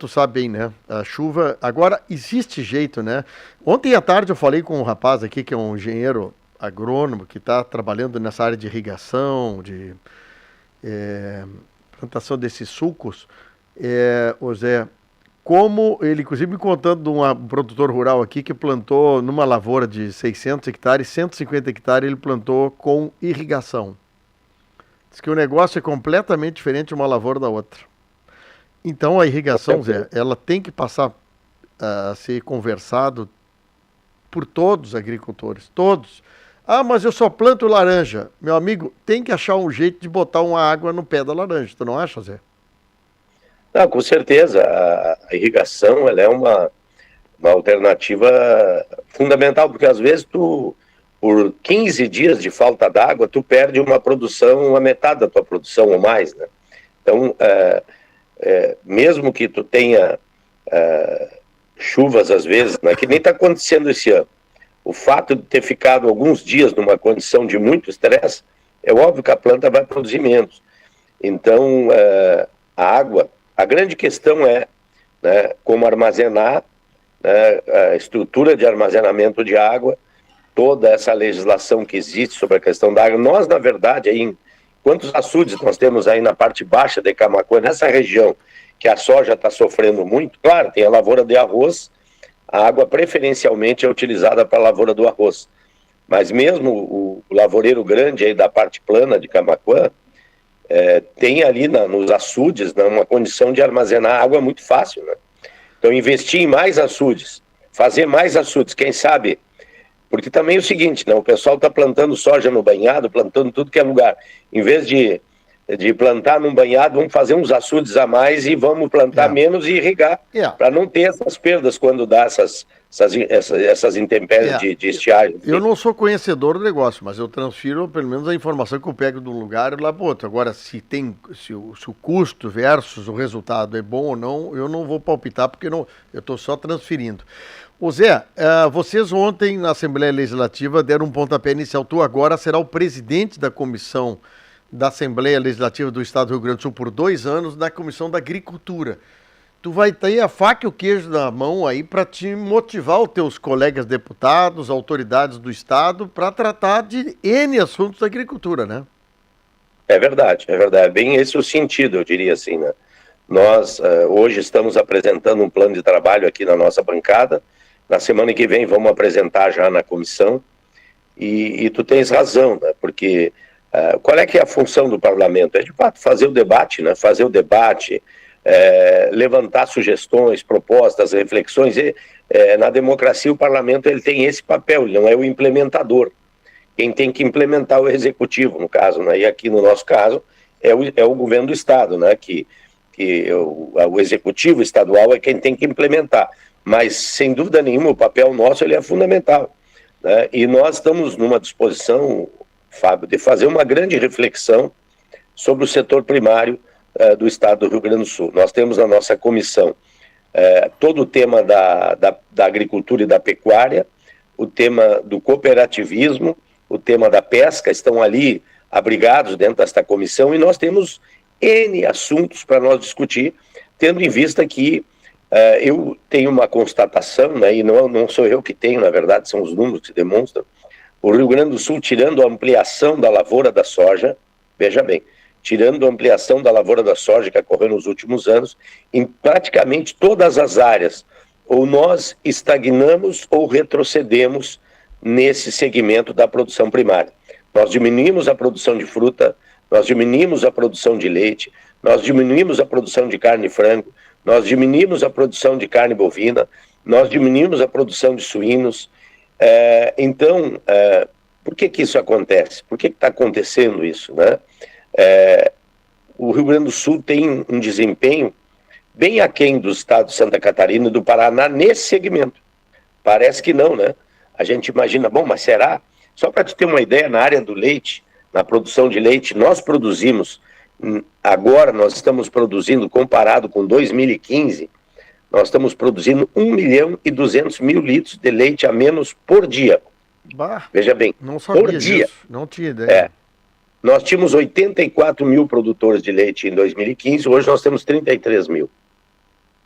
tu sabe bem, né? A chuva. Agora, existe jeito, né? Ontem à tarde eu falei com um rapaz aqui que é um engenheiro agrônomo que está trabalhando nessa área de irrigação, de eh, plantação desses sucos. Ô Zé, como ele, inclusive, me contando de um produtor rural aqui que plantou numa lavoura de 600 hectares, 150 hectares ele plantou com irrigação. Diz que o negócio é completamente diferente de uma lavoura da outra. Então a irrigação, Zé, ela tem que passar a ser conversado por todos os agricultores, todos. Ah, mas eu só planto laranja. Meu amigo, tem que achar um jeito de botar uma água no pé da laranja, tu não acha, Zé? Não, com certeza, a irrigação ela é uma alternativa fundamental, porque às vezes por 15 dias de falta d'água, tu perde uma produção, a metade da tua produção ou mais, né? Então, mesmo que tu tenha chuvas às vezes, né, que nem está acontecendo esse ano, o fato de ter ficado alguns dias numa condição de muito estresse, é óbvio que a planta vai produzir menos. Então, a água, a grande questão é, né, como armazenar, né, a estrutura de armazenamento de água, toda essa legislação que existe sobre a questão da água. Nós, na verdade, aí, quantos açudes nós temos aí na parte baixa de Camaquã, nessa região que a soja está sofrendo muito, claro, tem a lavoura de arroz, a água preferencialmente é utilizada para a lavoura do arroz. Mas mesmo o lavoureiro grande aí da parte plana de Camaquã, tem ali nos açudes, né, uma condição de armazenar água muito fácil, né? Então, investir em mais açudes, fazer mais açudes, quem sabe, porque também é o seguinte, né, o pessoal está plantando soja no banhado, plantando tudo que é lugar. Em vez de plantar num banhado, vamos fazer uns açudes a mais e vamos plantar menos e irrigar, para não ter essas perdas quando dá essas intempéries de estiagem. Eu não sou conhecedor do negócio, mas eu transfiro pelo menos a informação que eu pego de um lugar e lá para outro. Agora, se o custo versus o resultado é bom ou não, eu não vou palpitar porque eu estou só transferindo. Ô Zé, vocês ontem na Assembleia Legislativa deram um pontapé inicial. Tu agora será o presidente da comissão da Assembleia Legislativa do Estado do Rio Grande do Sul por 2 anos na Comissão da Agricultura. Tu vai ter a faca e o queijo na mão aí para te motivar os teus colegas deputados, autoridades do Estado, para tratar de N assuntos da agricultura, né? É verdade, é verdade. É bem esse o sentido, eu diria assim, né? Nós hoje estamos apresentando um plano de trabalho aqui na nossa bancada. Na semana que vem vamos apresentar já na comissão. E tu tens razão, né? Porque qual é que é a função do parlamento? É de fato fazer o debate, né? Fazer o debate, levantar sugestões, propostas, reflexões. Na democracia o parlamento ele tem esse papel, ele não é o implementador. Quem tem que implementar é o executivo, no caso, né? E aqui no nosso caso é o governo do estado, né? Que o executivo estadual é quem tem que implementar. Mas sem dúvida nenhuma o papel nosso ele é fundamental, né? E nós estamos numa disposição, Fábio, de fazer uma grande reflexão sobre o setor primário do estado do Rio Grande do Sul. Nós temos na nossa comissão todo o tema da agricultura e da pecuária, o tema do cooperativismo, o tema da pesca, estão ali abrigados dentro desta comissão, e nós temos N assuntos para nós discutir, tendo em vista que eu tenho uma constatação, né, e não sou eu que tenho, na verdade, são os números que demonstram. O Rio Grande do Sul, tirando a ampliação da lavoura da soja, veja bem, tirando a ampliação da lavoura da soja que ocorreu nos últimos anos, em praticamente todas as áreas, ou nós estagnamos ou retrocedemos nesse segmento da produção primária. Nós diminuímos a produção de fruta, nós diminuímos a produção de leite, nós diminuímos a produção de carne e frango, nós diminuímos a produção de carne bovina, nós diminuímos a produção de suínos. Então, por que isso acontece? Por que está acontecendo isso, né? O Rio Grande do Sul tem um desempenho bem aquém do estado de Santa Catarina e do Paraná nesse segmento. Parece que não, né? A gente imagina, bom, mas será? Só para te ter uma ideia, na área do leite, na produção de leite, nós produzimos, agora nós estamos produzindo, comparado com 2015, nós estamos produzindo 1.200.000 litros de leite a menos por dia. Bah, veja bem, não sabia por dia. Disso. Não tinha ideia. Nós tínhamos 84 mil produtores de leite em 2015, hoje nós temos 33 mil.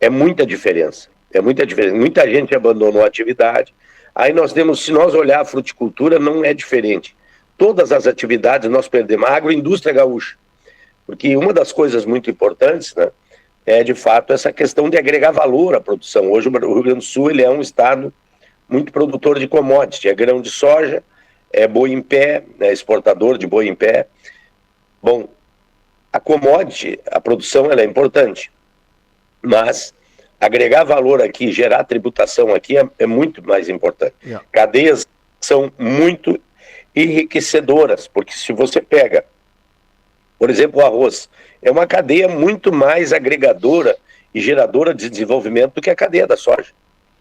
É muita diferença. É muita diferença. Muita gente abandonou a atividade. Aí nós temos, se nós olhar a fruticultura, não é diferente. Todas as atividades nós perdemos. A agroindústria gaúcha. Porque uma das coisas muito importantes, né, é de fato essa questão de agregar valor à produção. Hoje o Rio Grande do Sul ele é um estado muito produtor de commodity. É grão de soja, é boi em pé, é exportador de boi em pé. Bom, a commodity, a produção ela é importante. Mas agregar valor aqui, gerar tributação aqui é muito mais importante. Yeah. Cadeias são muito enriquecedoras, porque se você pega, por exemplo, o arroz, é uma cadeia muito mais agregadora e geradora de desenvolvimento do que a cadeia da soja.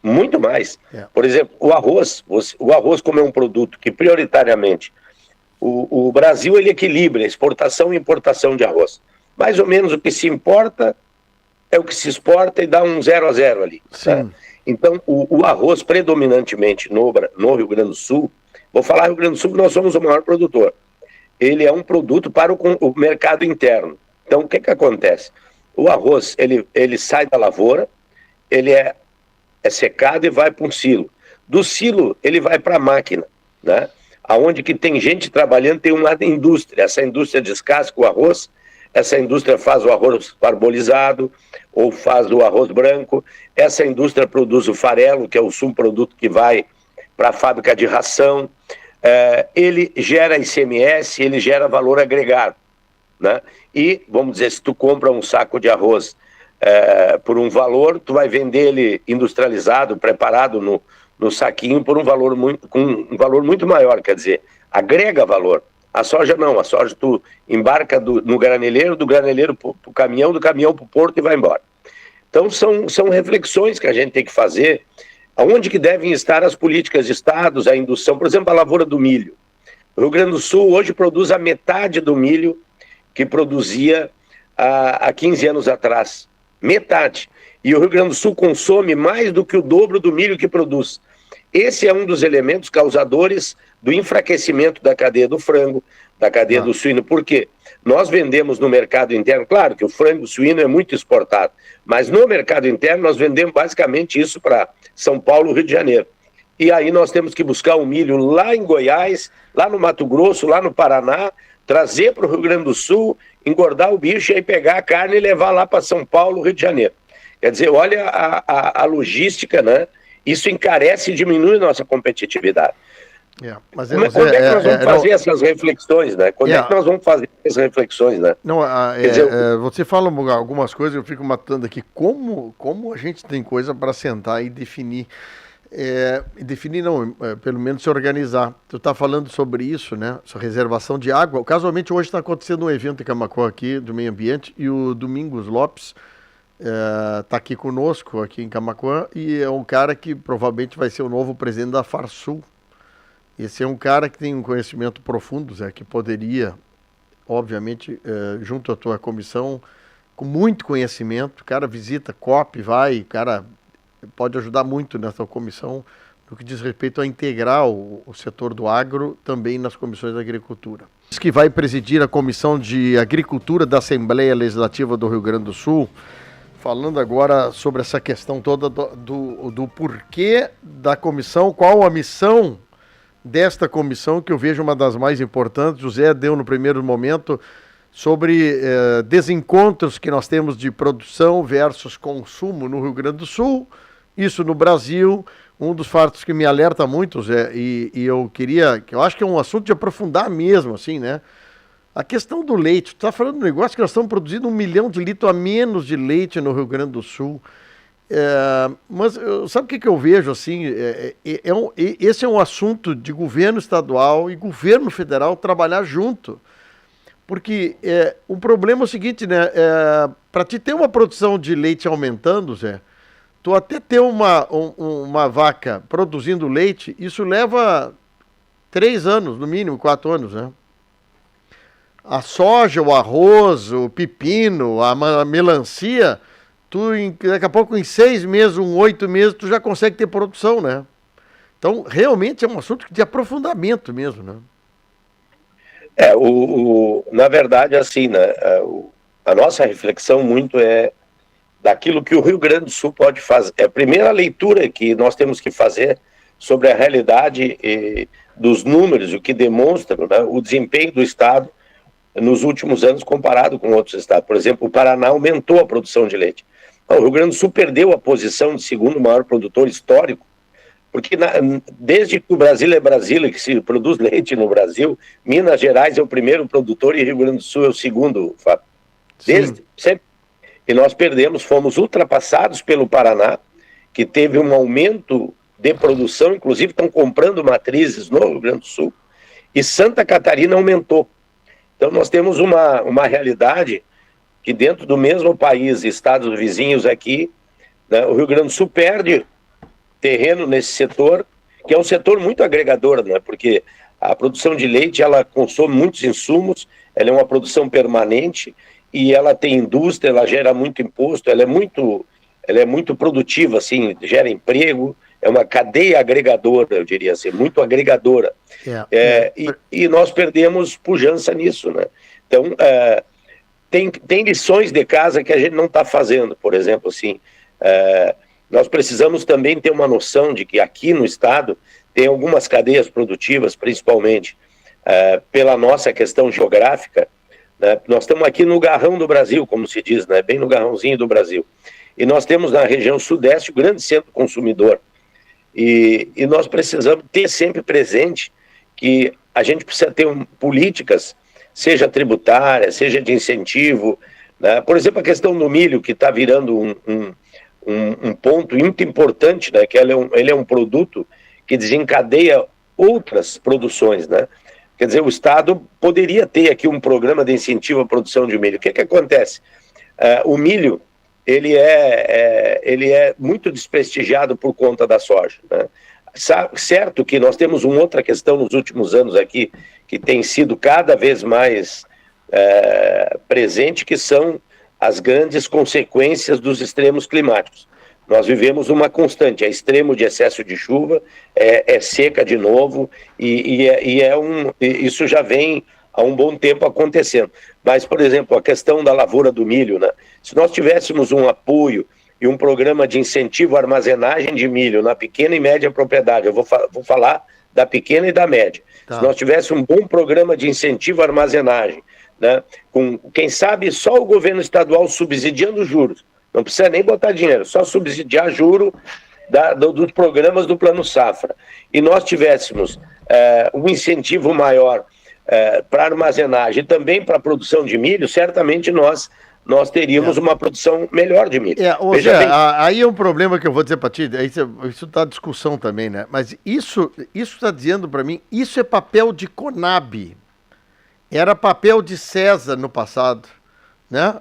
Muito mais. Yeah. Por exemplo, o arroz como é um produto que prioritariamente o Brasil ele equilibra exportação e importação de arroz. Mais ou menos o que se importa é o que se exporta e dá um 0-0 ali. Né? Então, o arroz predominantemente no Rio Grande do Sul, vou falar Rio Grande do Sul porque nós somos o maior produtor. Ele é um produto para o mercado interno. Então, o que acontece? O arroz, ele sai da lavoura, ele é secado e vai para um silo. Do silo, ele vai para a máquina, né? Aonde que tem gente trabalhando, tem uma indústria. Essa indústria descasca o arroz, essa indústria faz o arroz parbolizado ou faz o arroz branco, essa indústria produz o farelo, que é o subproduto que vai para a fábrica de ração, ele gera ICMS, ele gera valor agregado, né? E, vamos dizer, se tu compra um saco de arroz por um valor, tu vai vender ele industrializado, preparado no saquinho por com um valor muito maior, quer dizer, agrega valor. A soja não, a soja tu embarca no graneleiro, do graneleiro para o caminhão, do caminhão para o porto e vai embora. Então são reflexões que a gente tem que fazer, aonde que devem estar as políticas de estados, a indução, por exemplo, a lavoura do milho. O Rio Grande do Sul hoje produz a metade do milho que produzia há 15 anos atrás. Metade. E o Rio Grande do Sul consome mais do que o dobro do milho que produz. Esse é um dos elementos causadores do enfraquecimento da cadeia do frango, da cadeia do suíno. Por quê? Nós vendemos no mercado interno, claro que o frango suíno é muito exportado, mas no mercado interno nós vendemos basicamente isso para São Paulo e Rio de Janeiro. E aí nós temos que buscar o milho lá em Goiás, lá no Mato Grosso, lá no Paraná, trazer para o Rio Grande do Sul, engordar o bicho e aí pegar a carne e levar lá para São Paulo, Rio de Janeiro. Quer dizer, olha a logística, né? Isso encarece e diminui a nossa competitividade. Mas quando é que nós vamos fazer essas reflexões, né? Quando é que nós vamos fazer essas reflexões, né? Não, você fala algumas coisas, eu fico matando aqui. Como a gente tem coisa para sentar e definir? Definir não, pelo menos se organizar. Tu está falando sobre isso, né? Sobre reservação de água. Casualmente hoje está acontecendo um evento em Camaquã aqui, do meio ambiente, e o Domingos Lopes está aqui conosco, aqui em Camaquã, e é um cara que provavelmente vai ser o novo presidente da Farsul. Esse é um cara que tem um conhecimento profundo, Zé, que poderia, obviamente, junto à tua comissão, com muito conhecimento, o cara visita COP, o cara pode ajudar muito nessa comissão no que diz respeito a integrar o setor do agro também nas comissões da agricultura. Diz que vai presidir a Comissão de Agricultura da Assembleia Legislativa do Rio Grande do Sul, falando agora sobre essa questão toda do porquê da comissão, qual a missão desta comissão, que eu vejo uma das mais importantes. José deu no primeiro momento sobre desencontros que nós temos de produção versus consumo no Rio Grande do Sul, isso no Brasil. Um dos fatos que me alerta muito, Zé, e eu acho que é um assunto de aprofundar mesmo, assim, né? A questão do leite. Tu está falando de um negócio que nós estamos produzindo 1 milhão de litros a menos de leite no Rio Grande do Sul. Mas sabe o que eu vejo, assim? Esse é um assunto de governo estadual e governo federal trabalhar junto. Porque o problema é o seguinte, né? Para te ter uma produção de leite aumentando, Zé, tu até ter uma vaca produzindo leite, isso leva 3 anos, no mínimo 4 anos, né? A soja, o arroz, o pepino, a melancia, daqui a pouco em 6 meses, 8 meses, tu já consegue ter produção, né? Então, realmente é um assunto de aprofundamento mesmo, né? Na verdade, assim, né? A nossa reflexão muito é daquilo que o Rio Grande do Sul pode fazer. É a primeira leitura que nós temos que fazer sobre a realidade dos números, o que demonstra, né, o desempenho do Estado nos últimos anos comparado com outros estados. Por exemplo, o Paraná aumentou a produção de leite. O Rio Grande do Sul perdeu a posição de segundo maior produtor histórico, porque desde que o Brasil é Brasília, que se produz leite no Brasil, Minas Gerais é o primeiro produtor e Rio Grande do Sul é o segundo, Fábio. Desde sempre. E nós perdemos, fomos ultrapassados pelo Paraná, que teve um aumento de produção, inclusive estão comprando matrizes no Rio Grande do Sul, e Santa Catarina aumentou. Então nós temos uma realidade que dentro do mesmo país, estados vizinhos aqui, né, o Rio Grande do Sul perde terreno nesse setor, que é um setor muito agregador, né, porque a produção de leite, ela consome muitos insumos, ela é uma produção permanente, e ela tem indústria, ela gera muito imposto, ela é muito produtiva, assim, gera emprego, é uma cadeia agregadora, eu diria assim, muito agregadora. E nós perdemos pujança nisso, né? Então, tem lições de casa que a gente não está fazendo, por exemplo, assim, nós precisamos também ter uma noção de que aqui no estado tem algumas cadeias produtivas, principalmente pela nossa questão geográfica, né? Nós estamos aqui no garrão do Brasil, como se diz, né? Bem no garrãozinho do Brasil. E nós temos na região sudeste o grande centro consumidor. E nós precisamos ter sempre presente que a gente precisa ter políticas, seja tributária, seja de incentivo, né? Por exemplo, a questão do milho, que está virando um ponto muito importante, né? Que ele é um produto que desencadeia outras produções, né? Quer dizer, o Estado poderia ter aqui um programa de incentivo à produção de milho. O que acontece? O milho, ele é muito desprestigiado por conta da soja, né? Certo que nós temos uma outra questão nos últimos anos aqui, que tem sido cada vez mais presente, que são as grandes consequências dos extremos climáticos. Nós vivemos uma constante, é extremo de excesso de chuva, é seca de novo, isso já vem há um bom tempo acontecendo. Mas, por exemplo, a questão da lavoura do milho, né? Se nós tivéssemos um apoio e um programa de incentivo à armazenagem de milho na pequena e média propriedade, eu vou falar da pequena e da média. Tá. Se nós tivéssemos um bom programa de incentivo à armazenagem, né? Com, quem sabe, só o governo estadual subsidiando os juros, não precisa nem botar dinheiro, só subsidiar juro dos programas do Plano Safra. E nós tivéssemos um incentivo maior para armazenagem e também para a produção de milho, certamente nós teríamos uma produção melhor de milho. Aí é um problema que eu vou dizer para ti, isso está discussão também, né? Mas isso está dizendo para mim, isso é papel de Conab, era papel de César no passado, né?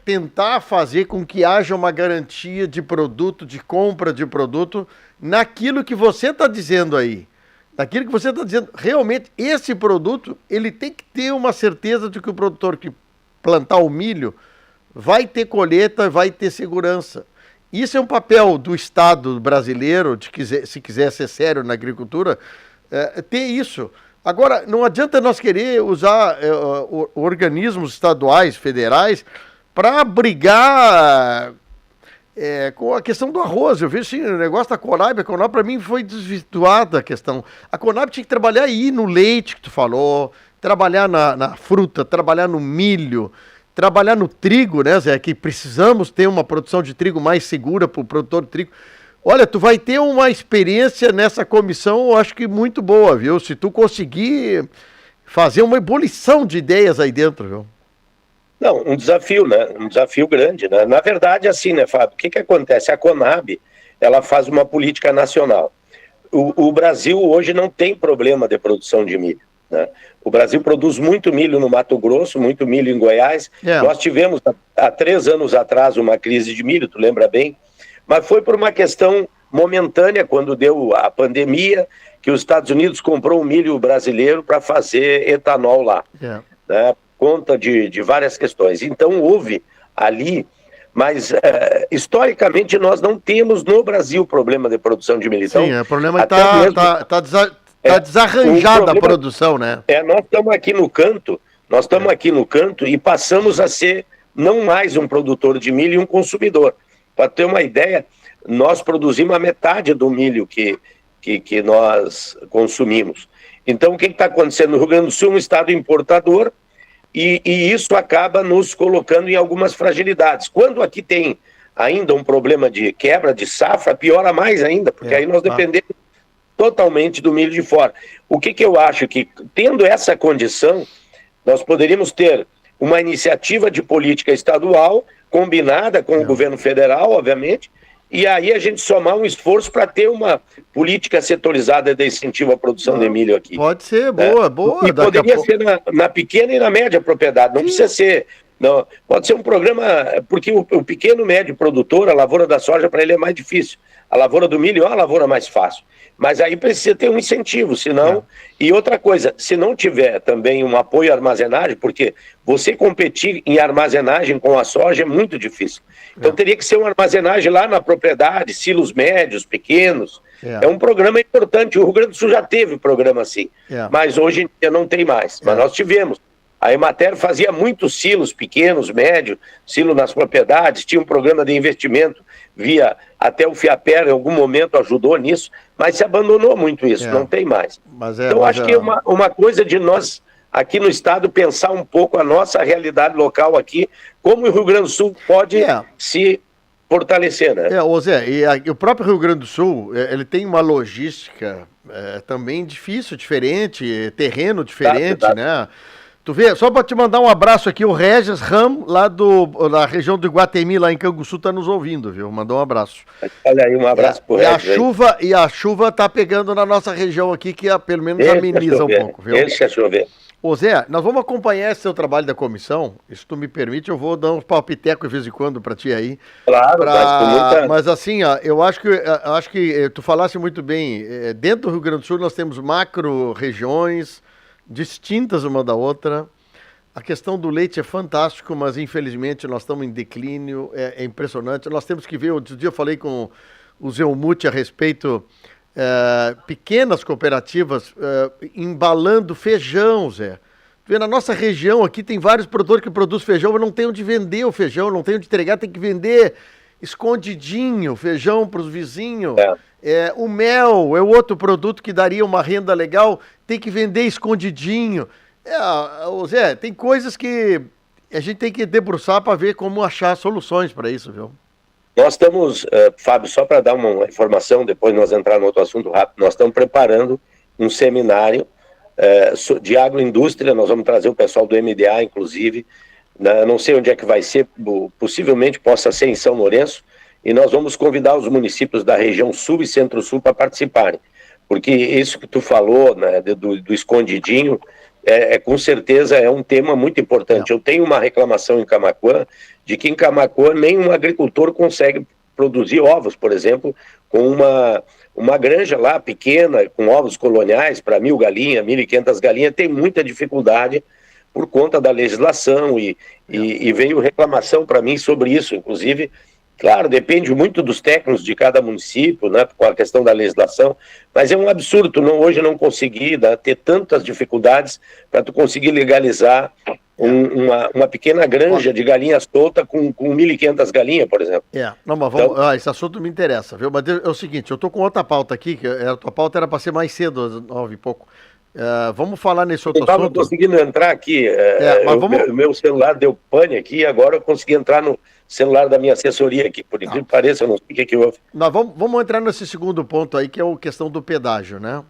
Tentar fazer com que haja uma garantia de produto, de compra de produto, naquilo que você está dizendo aí. Naquilo que você está dizendo, realmente, esse produto, ele tem que ter uma certeza de que o produtor que plantar o milho vai ter colheita, vai ter segurança. Isso é um papel do Estado brasileiro, se quiser ser sério na agricultura, ter isso. Agora, não adianta nós querer usar organismos estaduais, federais, para brigar com a questão do arroz. Eu vejo assim, o negócio da Conab, a Conab para mim foi desvirtuada a questão. A Conab tinha que trabalhar aí no leite que tu falou, trabalhar na fruta, trabalhar no milho, trabalhar no trigo, né, Zé? Que precisamos ter uma produção de trigo mais segura para o produtor de trigo. Olha, tu vai ter uma experiência nessa comissão, eu acho que muito boa, viu? Se tu conseguir fazer uma ebulição de ideias aí dentro, viu? Não, um desafio, né? Um desafio grande, né? Na verdade, assim, né, Fábio? O que acontece? A Conab, ela faz uma política nacional. O Brasil hoje não tem problema de produção de milho, né? O Brasil produz muito milho no Mato Grosso, muito milho em Goiás. Nós tivemos, há 3 anos atrás, uma crise de milho, tu lembra bem? Mas foi por uma questão momentânea, quando deu a pandemia, que os Estados Unidos comprou o milho brasileiro para fazer etanol lá, né? Conta de várias questões. Então houve ali, mas historicamente nós não temos no Brasil problema de produção de milho. Então, sim, o problema está desarranjada a produção, né? Nós estamos aqui no canto, e passamos a ser não mais um produtor de milho e um consumidor. Para ter uma ideia, nós produzimos a metade do milho que nós consumimos. Então, o que está acontecendo? No Rio Grande do Sul é um estado importador e isso acaba nos colocando em algumas fragilidades. Quando aqui tem ainda um problema de quebra de safra, piora mais ainda, porque aí nós dependemos totalmente do milho de fora. O que eu acho que, tendo essa condição, nós poderíamos ter uma iniciativa de política estadual combinada com o governo federal, obviamente, e aí a gente somar um esforço para ter uma política setorizada de incentivo à produção de milho aqui. Pode ser, boa. E poderia ser na pequena e na média propriedade, não precisa ser... Não, pode ser um programa, porque o pequeno médio produtor, a lavoura da soja, para ele é mais difícil. A lavoura do milho é uma lavoura mais fácil. Mas aí precisa ter um incentivo, senão... E outra coisa, se não tiver também um apoio à armazenagem, porque você competir em armazenagem com a soja é muito difícil. Então teria que ser uma armazenagem lá na propriedade, silos médios, pequenos. É um programa importante. O Rio Grande do Sul já teve programa assim, mas hoje em dia não tem mais. Mas nós tivemos. A Emater fazia muitos silos pequenos, médios, silo nas propriedades, tinha um programa de investimento via até o FIAPER, em algum momento ajudou nisso, mas se abandonou muito isso, não tem mais. Então acho que é uma coisa de nós, aqui no estado, pensar um pouco a nossa realidade local aqui, como o Rio Grande do Sul pode se fortalecer, né? Ô Zé, e o próprio Rio Grande do Sul, ele tem uma logística também difícil, diferente, terreno diferente, né? Tu vê, só para te mandar um abraço aqui, o Regis Ram, lá da região do Iguatemi, lá em Canguçu, tá nos ouvindo, viu? Mandou um abraço. Olha aí, um abraço pro Regis. E a chuva tá pegando na nossa região aqui, que pelo menos ameniza um pouco, viu? Deixa chover. Ô Zé, nós vamos acompanhar esse seu trabalho da comissão, se tu me permite, eu vou dar uns palpitecos de vez em quando para ti aí. Claro, mas assim, ó, eu acho que tu falasse muito bem, dentro do Rio Grande do Sul nós temos macro-regiões distintas uma da outra. A questão do leite é fantástico, mas infelizmente nós estamos em declínio, é impressionante. Nós temos que ver, outro dia eu falei com o Zé Umuti a respeito, pequenas cooperativas embalando feijão, Zé. Na nossa região aqui tem vários produtores que produzem feijão, mas não tem onde vender o feijão, não tem onde entregar, tem que vender escondidinho, feijão para os vizinhos. O mel é o outro produto que daria uma renda legal, tem que vender escondidinho. Zé, tem coisas que a gente tem que debruçar para ver como achar soluções para isso, viu? Nós estamos, Fábio, só para dar uma informação, depois nós entrar no outro assunto rápido, nós estamos preparando um seminário de agroindústria, nós vamos trazer o pessoal do MDA, inclusive, não sei onde é que vai ser, possivelmente possa ser em São Lourenço, e nós vamos convidar os municípios da região sul e centro-sul para participarem, porque isso que tu falou, né, do escondidinho, com certeza é um tema muito importante. Eu tenho uma reclamação em Camaquã, de que em Camaquã nenhum agricultor consegue produzir ovos, por exemplo, com uma granja lá pequena, com ovos coloniais para 1.000 galinhas, 1.500 galinhas, tem muita dificuldade por conta da legislação e veio reclamação para mim sobre isso, inclusive. Claro, depende muito dos técnicos de cada município, né, com a questão da legislação, mas é um absurdo hoje não conseguir ter tantas dificuldades para tu conseguir legalizar uma pequena granja de galinha solta com 1.500 galinhas, por exemplo. Não, mas vamos, esse assunto me interessa, viu? Mas é o seguinte, eu tô com outra pauta aqui, que a tua pauta era para ser mais cedo, às 9 e pouco. Vamos falar nesse outro assunto. Eu estava conseguindo entrar aqui, o meu celular deu pane aqui, e agora eu consegui entrar no celular da minha assessoria aqui, por incrível que pareça, eu não sei o que houve. Nós vamos entrar nesse segundo ponto aí, que é a questão do pedágio, né?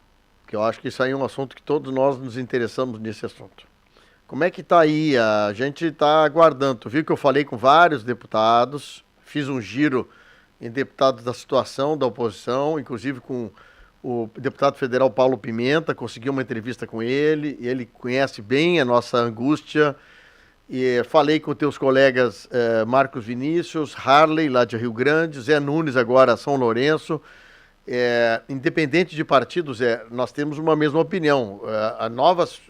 Que eu acho que isso aí é um assunto que todos nós nos interessamos nesse assunto. Como é que tá aí? A gente está aguardando. Tu viu que eu falei com vários deputados, fiz um giro em deputados da situação, da oposição, inclusive com o deputado federal Paulo Pimenta, consegui uma entrevista com ele, ele conhece bem a nossa angústia, e falei com teus colegas Marcos Vinícius, Harley, lá de Rio Grande, Zé Nunes, agora São Lourenço. Independente de partidos, nós temos uma mesma opinião.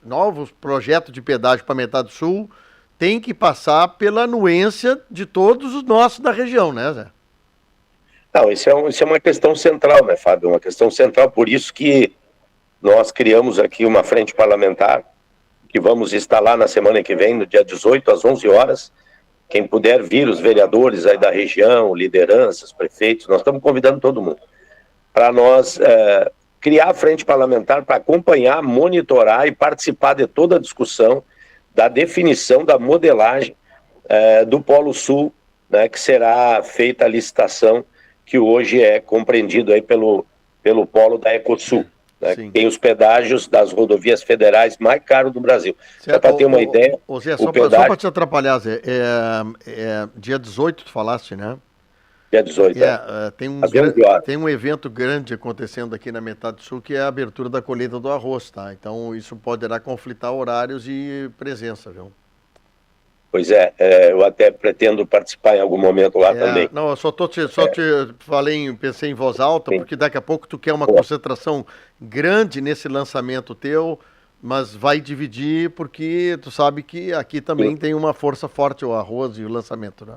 Novos projetos de pedágio para a metade sul tem que passar pela anuência de todos os nossos da região, né, Zé? Não, isso é uma questão central, né, Fábio? Uma questão central, por isso que nós criamos aqui uma frente parlamentar, que vamos instalar na semana que vem, no dia 18, às 11 horas, quem puder vir, os vereadores aí da região, lideranças, prefeitos, nós estamos convidando todo mundo para nós criar a frente parlamentar para acompanhar, monitorar e participar de toda a discussão da definição da modelagem do Polo Sul, né, que será feita a licitação que hoje é compreendido aí pelo polo da Ecosul, né, que tem os pedágios das rodovias federais mais caros do Brasil. Só para ter uma ideia... Zé, só para te atrapalhar, Zé, dia 18 tu falaste, né? Dia 18, tem um evento grande acontecendo aqui na Metade Sul, que é a abertura da colheita do arroz, tá? Então isso poderá conflitar horários e presença, viu? Pois eu até pretendo participar em algum momento lá também. Não, eu só pensei em voz alta, porque daqui a pouco tu quer uma concentração grande nesse lançamento teu, mas vai dividir, porque tu sabe que aqui também tem uma força forte o arroz e o lançamento, né?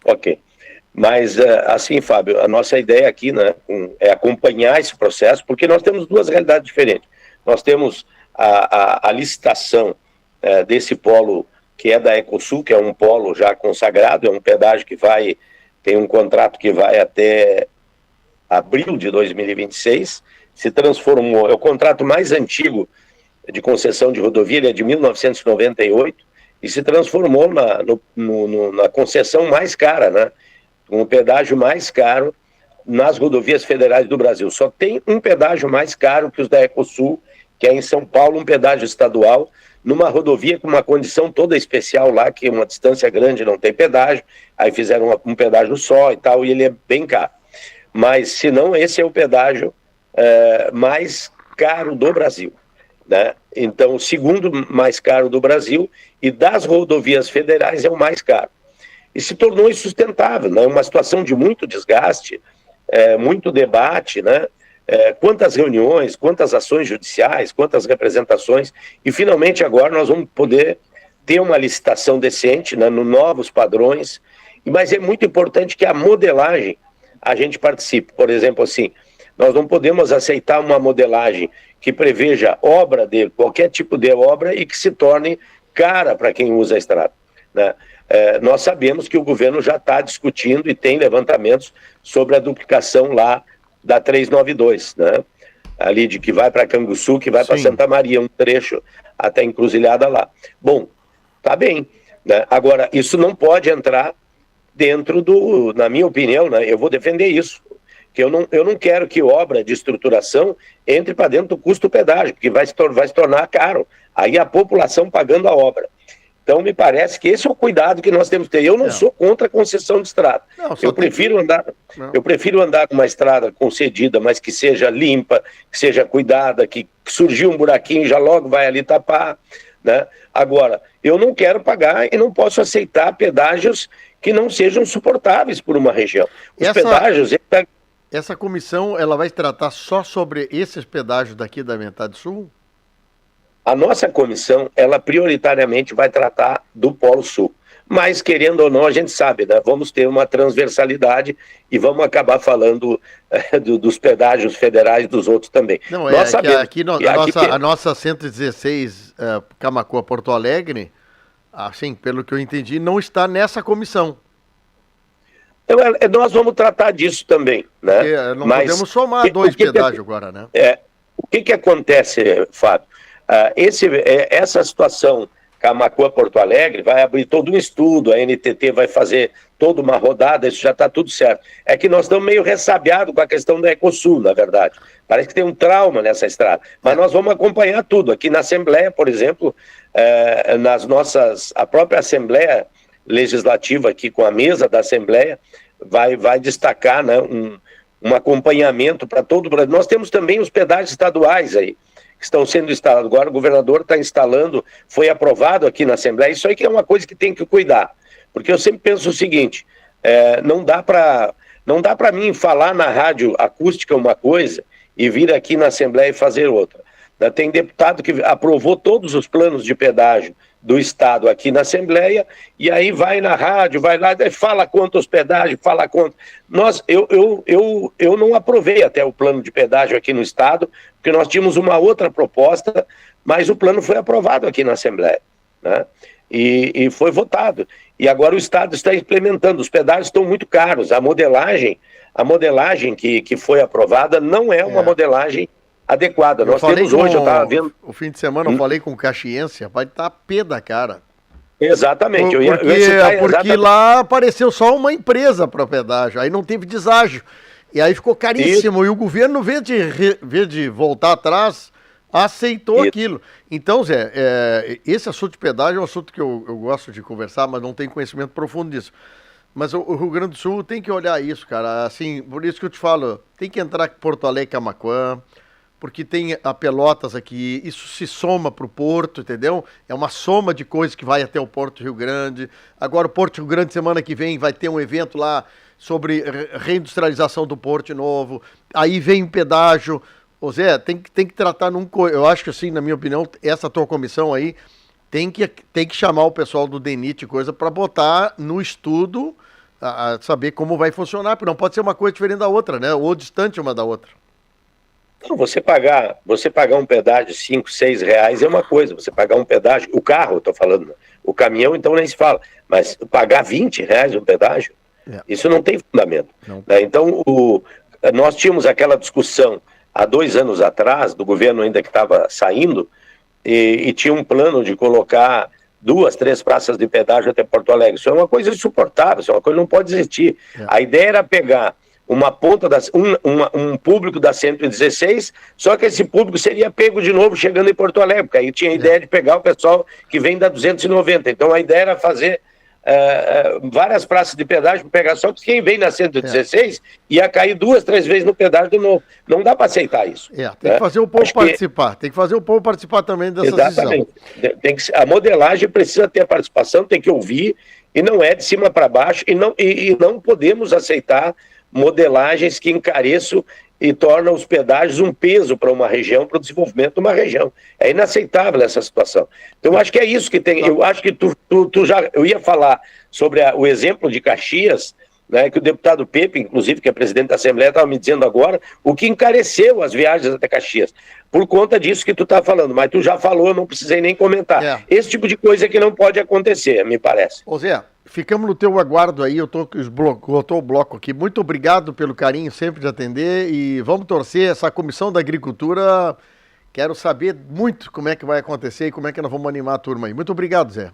Ok. Mas, assim, Fábio, a nossa ideia aqui, né, é acompanhar esse processo, porque nós temos duas realidades diferentes. Nós temos a licitação desse polo que é da Ecosul, que é um polo já consagrado, é um pedágio que tem um contrato que vai até abril de 2026, se transformou, é o contrato mais antigo de concessão de rodovia, ele é de 1998, e se transformou na concessão mais cara, né? Um pedágio mais caro nas rodovias federais do Brasil. Só tem um pedágio mais caro que os da Ecosul, que é em São Paulo, um pedágio estadual, numa rodovia com uma condição toda especial lá, que uma distância grande não tem pedágio, aí fizeram um pedágio só e tal, e ele é bem caro. Mas, se não, esse é o pedágio mais caro do Brasil, né? Então, o segundo mais caro do Brasil, e das rodovias federais é o mais caro. E se tornou insustentável, né? Uma situação de muito desgaste, muito debate, né? Quantas reuniões, quantas ações judiciais, quantas representações, e finalmente agora nós vamos poder ter uma licitação decente, né, no novos padrões, mas é muito importante que a modelagem a gente participe. Por exemplo, assim, nós não podemos aceitar uma modelagem que preveja qualquer tipo de obra e que se torne cara para quem usa a estrada, né? Nós sabemos que o governo já está discutindo e tem levantamentos sobre a duplicação lá da 392, né? Ali de que vai para Canguçu, que vai para Santa Maria, um trecho até Encruzilhada lá. Bom, tá bem, né? Agora, isso não pode entrar dentro na minha opinião, né? Eu vou defender isso, que eu não quero que obra de estruturação entre para dentro do custo do pedágio, porque vai se tornar caro. Aí a população pagando a obra. Então, me parece que esse é o cuidado que nós temos que ter. Eu não sou contra a concessão de estrada. Eu prefiro andar com uma estrada concedida, mas que seja limpa, que seja cuidada, que surgiu um buraquinho já logo vai ali tapar, né? Agora, eu não quero pagar e não posso aceitar pedágios que não sejam suportáveis por uma região. Pedágios... Essa comissão, ela vai tratar só sobre esses pedágios daqui da Metade Sul? A nossa comissão, ela prioritariamente vai tratar do Polo Sul. Mas, querendo ou não, a gente sabe, né? Vamos ter uma transversalidade e vamos acabar falando dos pedágios federais dos outros também. Não, a nossa 116 Camaquã-Porto Alegre, assim, pelo que eu entendi, não está nessa comissão. Nós vamos tratar disso também, né? Porque não podemos somar dois pedágios agora, né? O que acontece, Fábio? Essa situação Camaquã-Porto Alegre vai abrir todo um estudo, a NTT vai fazer toda uma rodada, isso já está tudo certo. É que nós estamos meio ressabiados com a questão da Ecosul, na verdade. Parece que tem um trauma nessa estrada. Mas nós vamos acompanhar tudo. Aqui na Assembleia, por exemplo, a própria Assembleia Legislativa, aqui com a mesa da Assembleia, vai destacar, né, um acompanhamento para todo o Brasil. Nós temos também os pedágios estaduais aí, que estão sendo instalados. Agora o governador está instalando, foi aprovado aqui na Assembleia. Isso aí que é uma coisa que tem que cuidar. Porque eu sempre penso o seguinte, não dá para mim falar na rádio acústica uma coisa e vir aqui na Assembleia e fazer outra. Tem deputado que aprovou todos os planos de pedágio do Estado aqui na Assembleia, e aí vai na rádio, vai lá, fala quantos pedágios, fala quanto. Eu não aprovei até o plano de pedágio aqui no Estado, porque nós tínhamos uma outra proposta, mas o plano foi aprovado aqui na Assembleia, né? e foi votado. E agora o Estado está implementando, os pedágios estão muito caros, a modelagem que foi aprovada não é uma modelagem adequada. Nós temos hoje, eu estava vendo... O fim de semana eu falei com o caxiense, vai estar pé da cara. Exatamente. Porque lá apareceu só uma empresa para pedágio, aí não teve deságio. E aí ficou caríssimo. E o governo, em vez de voltar atrás, aceitou aquilo. Então, Zé, esse assunto de pedágio é um assunto que eu gosto de conversar, mas não tenho conhecimento profundo disso. Mas o Rio Grande do Sul tem que olhar isso, cara. Assim, por isso que eu te falo, tem que entrar com Porto Alegre e Camaquã, porque tem a Pelotas aqui, isso se soma para o Porto, entendeu? É uma soma de coisas que vai até o Porto Rio Grande. Agora o Porto Rio Grande, semana que vem, vai ter um evento lá sobre reindustrialização do Porto de novo. Aí vem o pedágio. Ô Zé, tem que tratar eu acho que assim, na minha opinião, essa tua comissão aí tem que chamar o pessoal do DENIT e coisa para botar no estudo a saber como vai funcionar, porque não pode ser uma coisa diferente da outra, né? Ou distante uma da outra. Não, você pagar um pedágio de 5, 6 reais é uma coisa, você pagar um pedágio, o carro, eu estou falando, o caminhão então nem se fala, mas pagar 20 reais um pedágio, isso não tem fundamento. Não. Então, nós tínhamos aquela discussão há 2 anos atrás, do governo ainda que estava saindo, e tinha um plano de colocar 2, 3 praças de pedágio até Porto Alegre. Isso é uma coisa insuportável, isso é uma coisa que não pode existir. A ideia era pegar uma ponta, um público da 116, só que esse público seria pego de novo chegando em Porto Alegre, porque aí tinha a ideia de pegar o pessoal que vem da 290. Então a ideia era fazer várias praças de pedágio para pegar só que quem vem na 116 ia cair 2, 3 vezes no pedágio de novo. Não dá para aceitar isso. Tem que fazer o povo participar. Tem que fazer o povo participar também dessa decisão. Exatamente. A modelagem precisa ter a participação, tem que ouvir, e não é de cima para baixo, e não podemos aceitar modelagens que encareçam e tornam os pedágios um peso para uma região, para o desenvolvimento de uma região. É inaceitável essa situação. Então, eu acho que é isso que tem. Eu acho que eu ia falar sobre o exemplo de Caxias, né, que o deputado Pepe, inclusive, que é presidente da Assembleia, estava me dizendo agora, o que encareceu as viagens até Caxias. Por conta disso que tu está falando, mas tu já falou, não precisei nem comentar. Esse tipo de coisa que não pode acontecer, me parece. Ô Zé, ficamos no teu aguardo aí, eu esgotou o bloco aqui. Muito obrigado pelo carinho sempre de atender e vamos torcer essa Comissão da Agricultura. Quero saber muito como é que vai acontecer e como é que nós vamos animar a turma aí. Muito obrigado, Zé.